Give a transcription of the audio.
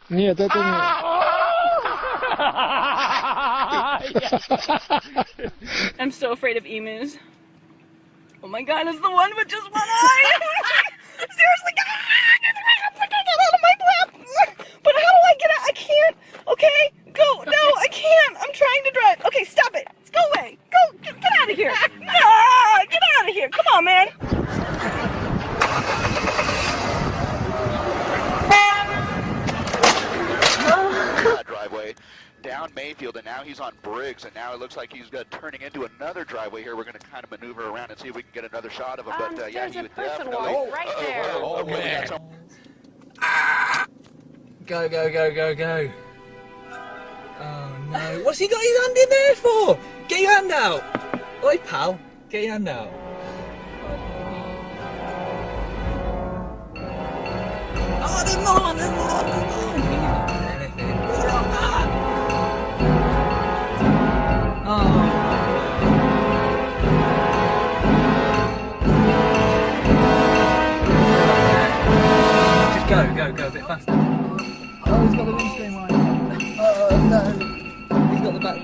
Нет, это нет. I'm so afraid of emus. Oh my god, it's the one with just one eye! Seriously, get out of my lap! But how do I get out? I can't! Okay, go! No, I can't! I'm trying to drive! Okay, stop it! Go away! Go! Get out of here! Ah, get out of here! Come on, man! Driveway down Mayfield, and now he's on Briggs, and now it looks like he's turning into another driveway here. We're going to kind of maneuver around and see if we can get another shot of him. But yeah, he would definitely. Right there. Oh man! Go, go, go, go, go. Oh no. What's he got his hand in there for? Get your hand out. Oi, pal. Get your hand out. Oh, there's more, there's more, there's more. Stop that. Oh. Just go, go, go a bit faster. Oh, he's got the windscreen right. Oh no. He's got the back.